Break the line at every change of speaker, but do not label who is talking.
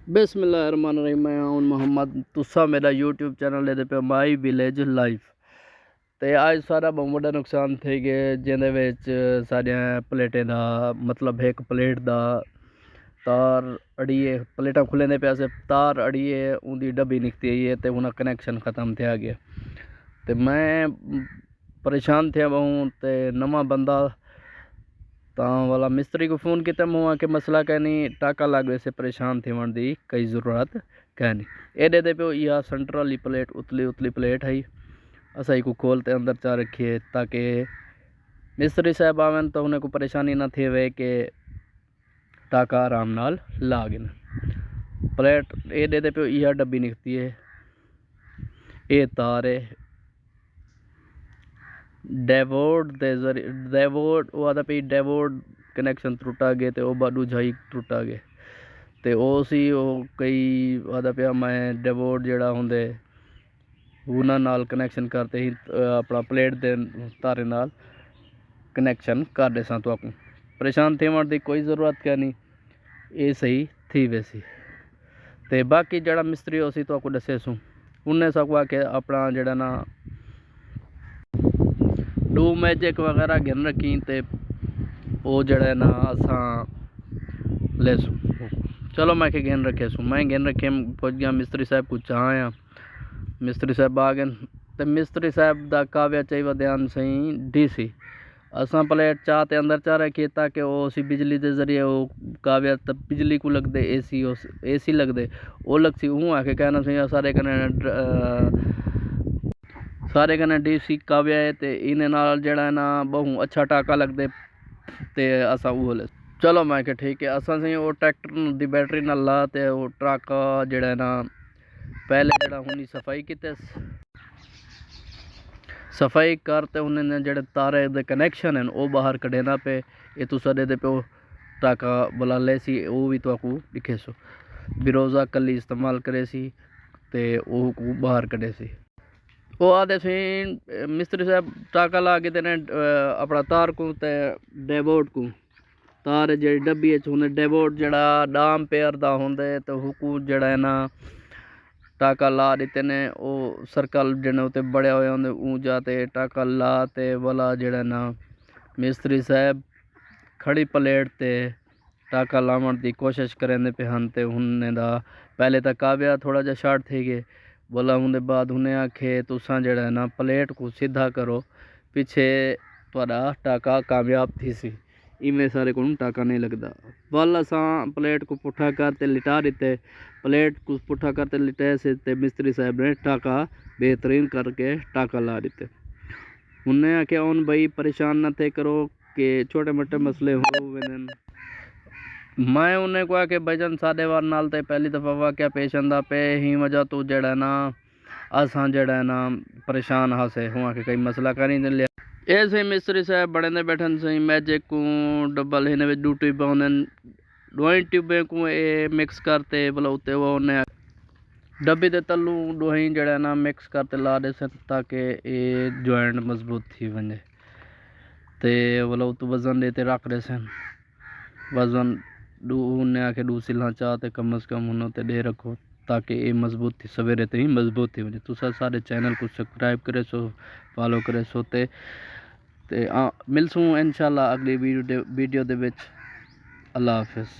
बिस्मिल्लाहिर्रहमानिर्रहीम। मैं हूं मोहम्मद, तुसा मेरा यूट्यूब चैनल ਇਹਦੇ पे माई विलेज लाइफ। ਤੇ ਅੱਜ ਸਾਰਾ ਬਹੁਤ ਵੱਡਾ ਨੁਕਸਾਨ થઈ ਗਿਆ, ਜਿਹਦੇ ਵਿੱਚ ਸਾਡੀਆਂ ਪਲੇਟਾਂ ਦਾ ਮਤਲਬ ਇੱਕ ਪਲੇਟ ਦਾ ਤਾਰ ਅੜੀਏ, ਪਲੇਟਾਂ ਖੁੱਲੇ ਦੇ ਪਿਆ ਸੇ, ਤਾਰ ਅੜੀਏ ਉਹਦੀ ਡੱਬੀ ਨਿਕਤੀ ਹੈ ਤੇ ਉਹਨਾਂ ਕਨੈਕਸ਼ਨ ਖਤਮ थे गया। ਤੇ मैं परेशान थे हूँ ते नवा बंदा वाला मिस्त्री को फ़ोन किया मुँह के मसला कह नहीं टाका लग वैसे परेशान थे वन दी कई ज़रूरत कह नहीं एडे दे पे यह सेंटर वाली प्लेट उतली प्लेट है असा को खोलते अंदर चा रखिए ताकि मिस्त्री साहब आवन तो उन्हें को परेशानी ना थे वे के टाका आराम नाल लागिन। प्लेट एडे दे पे यह डब्बी निकती है, ये तार है डेवोड दे जरिए डेवोड वो आदा पे डेवोड कनैक्शन टुटा गए तो वह दूजा ही टुटा गए तो सी कई आदा पे मैं डेवोड जड़ा होंगे उन्होंने नाल कनैक्शन करते ही अपना प्लेट दे तारे नाल कनैक्शन कर दे सा। तो आपको परेशान थे दी कोई ज़रूरत क्या नहीं, ये सही थी वैसी। तो बाकी जड़ा मिस्त्री हो सी तो आपको दसे सूँ उन्हें सकवा के अपना जड़ा ना डू मैजिक वगैरह गिन रखी तो वो जड़ा ना असा ले सू। चलो मैं के गिन रखे सू, मैं गिन रखे पहुँच गया मिस्त्री साहब को चाह आया, मिस्त्री साहब आ गए तो मिस्त्री साहब का काव्या चाहिए ध्यान सही डीसी असा प्लेट चाह ते अंदर चाह रखी ताकि वो सी बिजली के जरिए वो काव्या तब बिजली को लग दे एसी लग दे वो लग सी हूँ आके कहना सही सारे कने डीसी काव्या है तो इन्हें नाल जड़ा ना बहु अच्छा टाका लगदे ते असा वो ले। चलो मैं के ठीक है असा सही वो ट्रैक्टर दी बैटरी नाल ला ते वो ट्रक जड़ा ना पहले जड़ा हुनी सफाई किते सफाई करते उन्हें जड़े तारे दे कनैक्शन हैं वो बाहर कढ़ेना पे ये तो सदे दे पे टाका बुला ले सी वो भी तो आपको दिखे सो बिरोज़ा कली इस्तेमाल करे सी ते वो को बाहर कढ़े सी वो आदे सी मिस्त्री साहब टाका ला के तेने अपना तार को ते डेवोड को तार जी डब्बी होंगे डेवोड जड़ा डाम पेयर दा होंगे तो हुकू जड़ा है ना टाका ला दिते ने वो सर्कल जने उते बड़े हुए होंगे ऊँ जाते टाका ला ते वाला जड़ा ना मिस्त्री साहब खड़ी प्लेट ते टाका लावन की कोशिश करेंदे पे हन ते उन्हें दा पहले तो काव्या थोड़ा जा शार्ट थे गए बोला उन्हें बाद उन्हें आखे तुसा जड़ा ना प्लेट को सीधा करो पीछे थोड़ा टाका कामयाब थी सी इवें सारे को टाका नहीं लगता। वाल असा प्लेट को पुठा करते लिटा देते प्लेट को पुठा करते लिटाए से ते मिस्त्री साहब ने टाका बेहतरीन करके टाका ला देते। उन्हें आख्या उन भाई परेशान न थे करो कि छोटे मोटे मसले हो वेन। मैं उन्हें को आके भजन सादे वार नाल ते पहली दफ़ा वाक्या पेश आंदा पे ही वजह तू जड़ा ना असा जड़ा ना परेशान हासे हुआ के कई मसला करी दे लिया ऐसे मिस्त्री साहब बड़े ने बैठन सही मैजिक को डबल हिने विच दो ट्यूब होने दोई ट्यूबे को ए मिक्स करते बोला उते वो ने डब्बी दे तलू दोही जड़ा ना मिक्स करते ला दे सन ताकि ये जॉइंट मजबूत थी वने ते बोला उत वजन देते रख दे सन वजन दो ने आके दो सिला चाहते कम से कम उन्होंने ते दे रखो ताकि ये मजबूत थी सवेरे ते ही मजबूत थी वने। तुसा सारे चैनल को सब्सक्राइब करे सो फॉलो करे सो ते मिलसूँ इंशाल्लाह अगली वीडियो दे विच। अल्लाह हाफिज़।